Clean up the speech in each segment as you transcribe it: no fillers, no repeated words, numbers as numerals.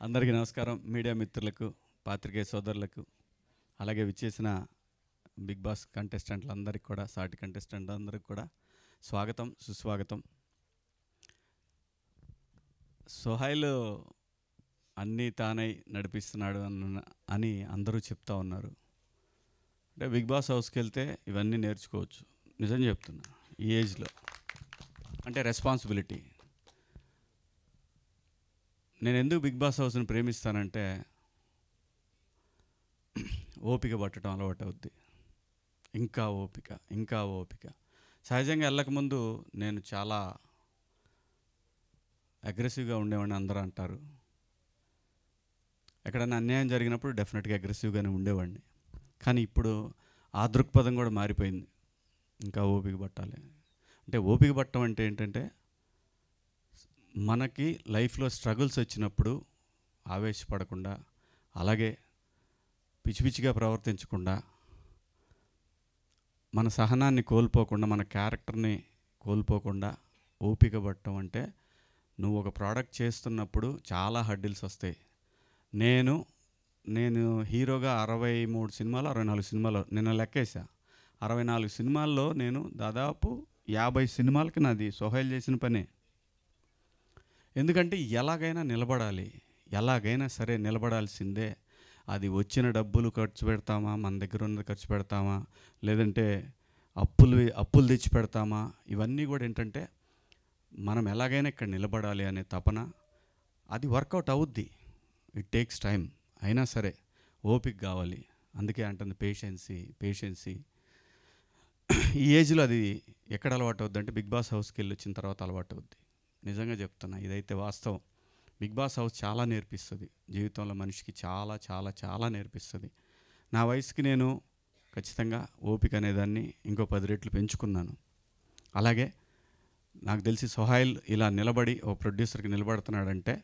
అందరికీ నమస్కారం. మీడియా మిత్రులకు, పాత్రికేయ సోదరులకు, అలాగే విచ్చేసిన బిగ్ బాస్ కంటెస్టెంట్లందరికీ కూడా, సాటి కంటెస్టెంట్లందరికీ కూడా స్వాగతం, సుస్వాగతం. సోహైల్ అన్నీ తానై నడిపిస్తున్నాడు అని అందరూ చెప్తా ఉన్నారు. అంటే బిగ్ బాస్ హౌస్కి వెళ్తే ఇవన్నీ నేర్చుకోవచ్చు. నిజం చెప్తున్నా, ఈ ఏజ్లో అంటే రెస్పాన్సిబిలిటీ. నేను ఎందుకు బిగ్ బాస్ హౌస్ని ప్రేమిస్తానంటే ఓపిక పట్టడం అలవాటు అవుద్ది. ఇంకా ఓపిక, ఇంకా ఓపిక. సహజంగా వెళ్ళకముందు నేను చాలా అగ్రెసివ్గా ఉండేవాడిని అందరూ అంటారు. ఎక్కడైనా అన్యాయం జరిగినప్పుడు డెఫినెట్గా అగ్రెసివ్గానే ఉండేవాడిని. కానీ ఇప్పుడు ఆ దృక్పథం కూడా మారిపోయింది. ఇంకా ఓపిక పట్టాలి అంటే, ఓపిక పట్టడం అంటే ఏంటంటే, మనకి లైఫ్లో స్ట్రగుల్స్ వచ్చినప్పుడు ఆవేశపడకుండా, అలాగే పిచ్చి పిచ్చిగా ప్రవర్తించకుండా, మన సహనాన్ని కోల్పోకుండా, మన క్యారెక్టర్ని కోల్పోకుండా ఓపిక పట్టడం అంటే, నువ్వు ఒక ప్రోడక్ట్ చేస్తున్నప్పుడు చాలా హడ్డిల్స్ వస్తాయి. నేను హీరోగా 63 సినిమాలు 64 సినిమాలు నిన్న లెక్కేసా. 64 సినిమాల్లో నేను దాదాపు 50 సినిమాలకి నాది సోహైల్ చేసిన పనే. ఎందుకంటే ఎలాగైనా నిలబడాలి, ఎలాగైనా సరే నిలబడాల్సిందే. అది వచ్చిన డబ్బులు ఖర్చు పెడతామా, మన దగ్గర ఉన్నది ఖర్చు పెడతామా, లేదంటే అప్పులు తెచ్చి పెడతామా, ఇవన్నీ కూడా ఏంటంటే మనం ఎలాగైనా ఇక్కడ నిలబడాలి అనే తపన. అది వర్కౌట్ అవుద్ది, ఇట్ టేక్స్ టైం. అయినా సరే ఓపిక కావాలి. అందుకే అంటుంది పేషెన్సీ. ఈ ఏజ్లో అది ఎక్కడ అలవాటు అవుద్ది అంటే, బిగ్ బాస్ హౌస్కి వెళ్ళి వచ్చిన తర్వాత అలవాటు అవుద్ది. నిజంగా చెప్తున్నా, ఇదైతే వాస్తవం. బిగ్ బాస్ హౌస్ చాలా నేర్పిస్తుంది జీవితంలో, మనిషికి చాలా చాలా చాలా నేర్పిస్తుంది. నా వయసుకి నేను ఖచ్చితంగా ఓపిక అనేదాన్ని ఇంకో 10 రెట్లు పెంచుకున్నాను. అలాగే నాకు తెలిసి సోహైల్ ఇలా నిలబడి ఓ ప్రొడ్యూసర్కి నిలబడుతున్నాడంటే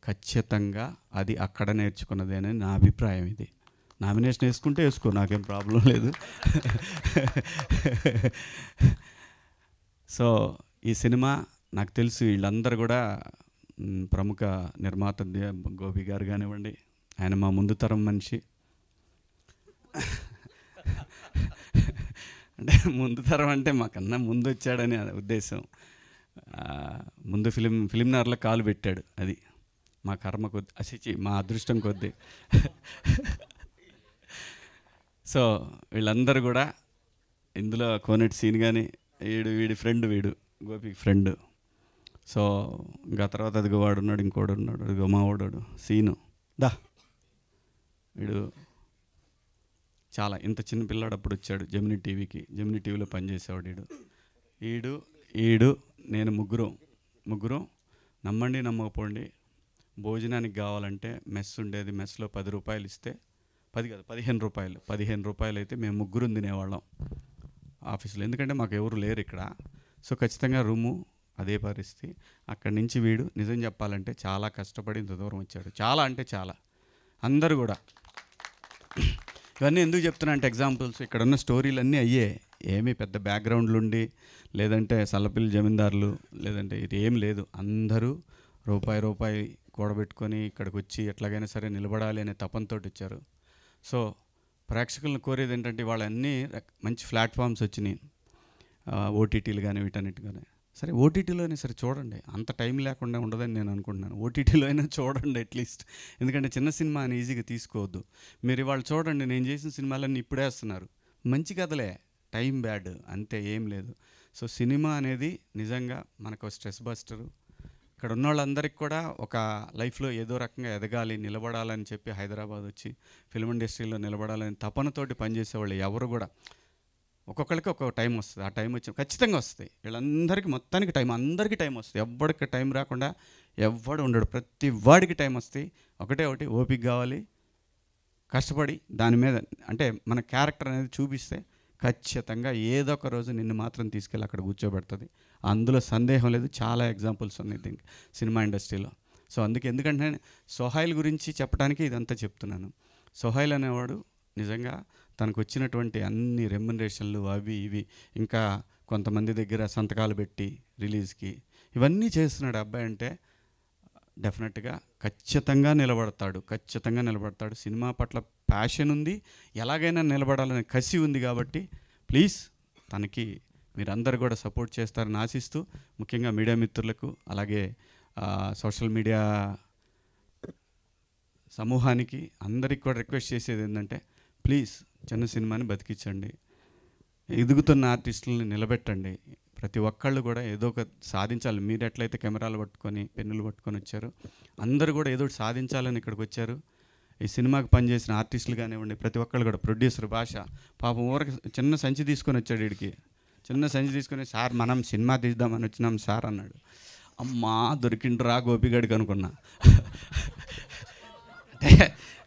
ఖచ్చితంగా అది అక్కడ నేర్చుకున్నదే అని నా అభిప్రాయం. ఇది నామినేషన్ వేసుకుంటే వేసుకో, నాకేం ప్రాబ్లం లేదు. సో ఈ సినిమా నాకు తెలుసు వీళ్ళందరూ కూడా ప్రముఖ నిర్మాత గోపి గారు కానివ్వండి, ఆయన మా ముందు తరం మనిషి. అంటే ముందు తరం అంటే మాకన్నా ముందు వచ్చాడని ఉద్దేశం. ముందు ఫిలిం నగర్లో కాలు పెట్టాడు. అది మా కర్మ కొద్ది, మా అదృష్టం కొద్దీ. సో వీళ్ళందరూ కూడా ఇందులో కోనేటి సీన్ కానీ, వీడి ఫ్రెండ్, గోపికి ఫ్రెండ్. సో ఇంకా తర్వాత అదిగో వాడు ఉన్నాడు, ఇంకోడు ఉన్నాడు, అదిగో మా వాడు సీను వీడు చాలా ఇంత చిన్న పిల్లాడు అప్పుడు వచ్చాడు జెమినీ టీవీలో పనిచేసేవాడు. ఈడు నేను ముగ్గురం నమ్మండి నమ్మకపోండి, భోజనానికి కావాలంటే మెస్ ఉండేది. మెస్లో 10 రూపాయలు ఇస్తే, 15 రూపాయలు అయితే మేము ముగ్గురు తినేవాళ్ళం ఆఫీసులో. ఎందుకంటే మాకు ఎవరు లేరు ఇక్కడ. సో ఖచ్చితంగా రూము అదే పరిస్థితి. అక్కడి నుంచి వీడు నిజం చెప్పాలంటే చాలా కష్టపడి ఇంత దూరం వచ్చాడు. చాలా అంటే చాలా. అందరూ కూడా ఇవన్నీ ఎందుకు చెప్తున్నా అంటే, ఎగ్జాంపుల్స్ ఇక్కడ ఉన్న స్టోరీలు అన్నీ అయ్యే. ఏమీ పెద్ద బ్యాక్గ్రౌండ్లు ఉండి, లేదంటే సల్లపిల్లి జమీందారులు, లేదంటే ఇది ఏం లేదు. అందరూ రూపాయి కూడబెట్టుకొని ఇక్కడికి వచ్చి ఎట్లాగైనా సరే నిలబడాలి అనే తపంతో వచ్చారు. సో ప్రేక్షకులను కోరేది ఏంటంటే, వాళ్ళ అన్నీ మంచి ప్లాట్ఫామ్స్ వచ్చినాయి, ఓటీటీలు కానీ వీటన్నిటి కానీ. సరే ఓటీటీలో అయినా సరే చూడండి, అంత టైం లేకుండా ఉండదని నేను అనుకుంటున్నాను. ఓటీటీలో అయినా చూడండి అట్లీస్ట్. ఎందుకంటే చిన్న సినిమా అని ఈజీగా తీసుకోవద్దు. మీరు ఇవాళ చూడండి, నేను చేసిన సినిమాలన్నీ ఇప్పుడే వేస్తున్నారు. మంచి కథలే, టైం బ్యాడ్ అంతే, ఏం లేదు. సో సినిమా అనేది నిజంగా మనకు స్ట్రెస్ బస్టరు. ఇక్కడ ఉన్న వాళ్ళందరికీ కూడా ఒక లైఫ్లో ఏదో రకంగా ఎదగాలి, నిలబడాలని చెప్పి హైదరాబాద్ వచ్చి ఫిల్మ్ ఇండస్ట్రీలో నిలబడాలని తపనతోటి పనిచేసేవాళ్ళు ఎవరు కూడా, ఒక్కొక్కరికి ఒక్కొక్క టైం వస్తుంది. ఆ టైం వచ్చి ఖచ్చితంగా వస్తాయి. వీళ్ళందరికీ మొత్తానికి టైం, అందరికీ టైం వస్తుంది. ఎవ్వడికి టైం రాకుండా ఎవ్వడు ఉండడు. ప్రతి వాడికి టైం వస్తాయి. ఒకటి ఓపిక కావాలి, కష్టపడి దాని మీద అంటే మన క్యారెక్టర్ అనేది చూపిస్తే ఖచ్చితంగా ఏదో ఒక రోజు నిన్ను మాత్రం తీసుకెళ్ళి అక్కడ కూర్చోబెడుతుంది. అందులో సందేహం లేదు. చాలా ఎగ్జాంపుల్స్ ఉన్నాయి దీనికి సినిమా ఇండస్ట్రీలో. సో ఎందుకంటే సోహైల్ గురించి చెప్పడానికి ఇదంతా చెప్తున్నాను. సోహైల్ అనేవాడు నిజంగా తనకు వచ్చినటువంటి అన్ని రెమ్యునరేషన్లు అవి ఇవి, ఇంకా కొంతమంది దగ్గర సంతకాలు పెట్టి రిలీజ్కి ఇవన్నీ చేస్తున్నాడు అబ్బాయి. అంటే డెఫినెట్గా ఖచ్చితంగా నిలబడతాడు. సినిమా పట్ల ప్యాషన్ ఉంది, ఎలాగైనా నిలబడాలనే కసి ఉంది. కాబట్టి ప్లీజ్ తనకి మీరందరూ కూడా సపోర్ట్ చేస్తారని ఆశిస్తూ, ముఖ్యంగా మీడియా మిత్రులకు, అలాగే సోషల్ మీడియా సమూహానికి అందరికి కూడా రిక్వెస్ట్ చేసేది ఏంటంటే, ప్లీజ్ చిన్న సినిమాని బతికించండి, ఎదుగుతున్న ఆర్టిస్టులని నిలబెట్టండి. ప్రతి ఒక్కళ్ళు కూడా ఏదో ఒక సాధించాలి. మీరు ఎట్లయితే కెమెరాలు పట్టుకొని పెన్నులు పట్టుకొని వచ్చారు, అందరూ కూడా ఏదో ఒకటి సాధించాలని ఇక్కడికి వచ్చారు. ఈ సినిమాకి పనిచేసిన ఆర్టిస్టులు కానివ్వండి, ప్రతి ఒక్కళ్ళు కూడా, ప్రొడ్యూసర్ భాష పాపం ఊరికి చిన్న సంచి తీసుకొని వచ్చాడు. వీడికి చిన్న సంచి తీసుకొని, సార్ మనం సినిమా తీద్దామని వచ్చినాం సార్ అన్నాడు. అమ్మా దొరికిండ్రా గోపిగాడికి అనుకున్నా. అంటే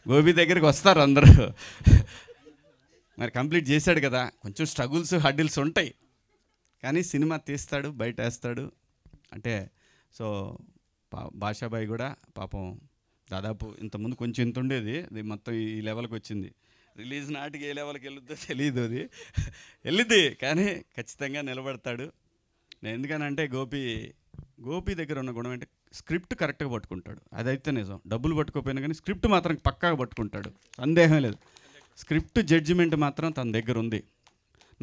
గోపి దగ్గరికి వస్తారు అందరూ, మరి కంప్లీట్ చేశాడు కదా. కొంచెం స్ట్రగుల్స్ హడ్డిల్స్ ఉంటాయి, కానీ సినిమా తీస్తాడు, బయట వేస్తాడు. అంటే సో భాషాబాయి కూడా పాపం దాదాపు ఇంతకుముందు కొంచెం ఇంత ఉండేది, అది మొత్తం ఈ లెవెల్కి వచ్చింది. రిలీజ్ నాటికి ఏ లెవెల్కి వెళ్ళుద్దో తెలియదు, అది వెళ్ళిద్ది, కానీ ఖచ్చితంగా నిలబడతాడు. నేను ఎందుకనంటే గోపి దగ్గర ఉన్న గుణం అంటే స్క్రిప్ట్ కరెక్ట్గా పట్టుకుంటాడు. అదైతే నిజం. డబ్బులు పట్టుకోపోయినా కానీ స్క్రిప్ట్ మాత్రం పక్కాగా పట్టుకుంటాడు, సందేహం లేదు. స్క్రిప్ట్ జడ్జిమెంట్ మాత్రం తన దగ్గర ఉంది.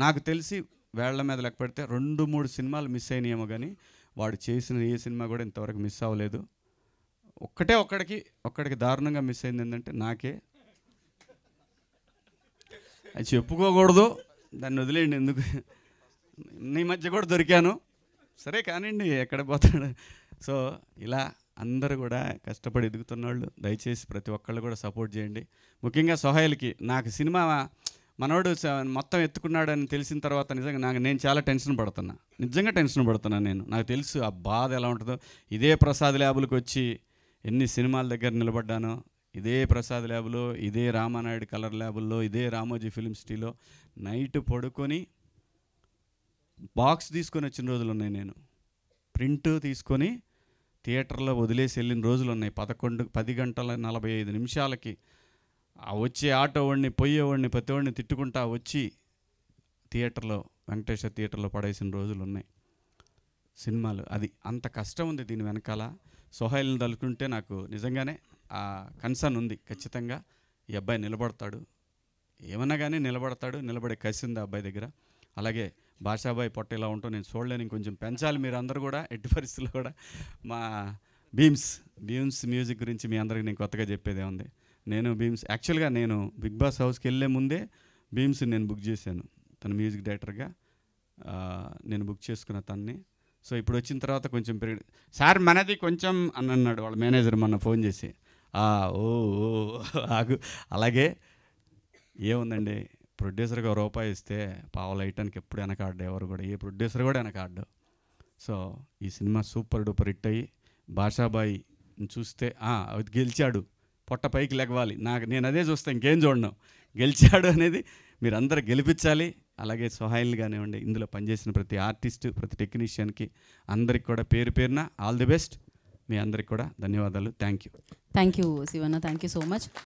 నాకు తెలిసి వేళ్ల మీద లెక్క పెడితే 2-3 సినిమాలు మిస్ అయినాయేమో, కానీ వాడు చేసిన ఏ సినిమా కూడా ఇంతవరకు మిస్ అవ్వలేదు. ఒక్కడికి దారుణంగా మిస్ అయింది ఏంటంటే, నాకే. అది చెప్పుకోకూడదు, దాన్ని వదిలేయండి, ఎందుకు. నీ మధ్య కూడా దొరికాను, సరే కానివ్వండి, ఎక్కడ పోతాడు. సో ఇలా అందరూ కూడా కష్టపడి ఎదుగుతున్న వాళ్ళు దయచేసి ప్రతి ఒక్కళ్ళు కూడా సపోర్ట్ చేయండి. ముఖ్యంగా సోహైల్కి, నాకు సినిమా మనోడు మొత్తం ఎత్తుకున్నాడని తెలిసిన తర్వాత నిజంగా నేను చాలా టెన్షన్ పడుతున్నా. నాకు తెలుసు ఆ బాధ ఎలా ఉంటుందో. ఇదే ప్రసాద్ ల్యాబులకు వచ్చి ఎన్ని సినిమాల దగ్గర నిలబడ్డానో, ఇదే ప్రసాద్ ల్యాబులో, ఇదే రామానాయుడు కలర్ ల్యాబుల్లో, ఇదే రామోజీ ఫిల్మ్ సిటీలో నైట్ పడుకొని బాక్స్ తీసుకొని వచ్చిన రోజులు ఉన్నాయి. నేను ప్రింట్ తీసుకొని థియేటర్లో వదిలేసి వెళ్ళిన రోజులు ఉన్నాయి. 10:45 ఆ వచ్చే ఆటో వాడిని, పోయేవాడిని, ప్రతివాడిని తిట్టుకుంటా వచ్చి థియేటర్లో, వెంకటేశ్వర థియేటర్లో పడేసిన రోజులు ఉన్నాయి. సినిమాలు అది అంత కష్టం ఉంది దీని వెనకాల. సోహైల్ని తలుచుకుంటే నాకు నిజంగానే ఆ కన్సర్న్ ఉంది. ఖచ్చితంగా ఈ అబ్బాయి నిలబడతాడు, ఏమన్నా కానీ నిలబడతాడు. నిలబడే కసి ఉంది ఆ అబ్బాయి దగ్గర. అలాగే భాషాబాయి పొట్ట ఇలా ఉంటూ నేను చూడలేను, ఇంకొంచెం పెంచాలి మీరు అందరూ కూడా. ఎట్టి పరిస్థితుల్లో కూడా మా బీమ్స్ మ్యూజిక్ గురించి మీ అందరికీ నేను కొత్తగా చెప్పేదే ఉంది. నేను యాక్చువల్గా నేను బిగ్ బాస్ హౌస్కి వెళ్ళే ముందే బీమ్స్ నేను బుక్ చేశాను. తన మ్యూజిక్ డైరెక్టర్గా నేను బుక్ చేసుకున్న తన్ని. సో ఇప్పుడు వచ్చిన తర్వాత కొంచెం సార్ మనది కొంచెం అని అన్నాడు వాళ్ళ మేనేజర్ మొన్న ఫోన్ చేసి. ఆగు. అలాగే ఏముందండి, ప్రొడ్యూసర్గా రూపాయి ఇస్తే పావులు వేయటానికి ఎప్పుడు వెనకాడ్డు, ఎవరు కూడా, ఏ ప్రొడ్యూసర్ కూడా వెనకాడ్డు. సో ఈ సినిమా సూపర్ డూపర్ హిట్ అయ్యి భాషాబాయి చూస్తే గెలిచాడు, పొట్ట పైకి లెగవాలి. నేను అదే చూస్తాను, ఇంకేం చూడను. గెలిచాడు అనేది మీరందరూ గెలిపించాలి. అలాగే సోహైల్ని కానివ్వండి, ఇందులో పనిచేసిన ప్రతి ఆర్టిస్టు, ప్రతి టెక్నీషియన్కి అందరికి కూడా పేరున ఆల్ ది బెస్ట్. మీ అందరికి కూడా ధన్యవాదాలు. Thank you Shivanna, thank you so much.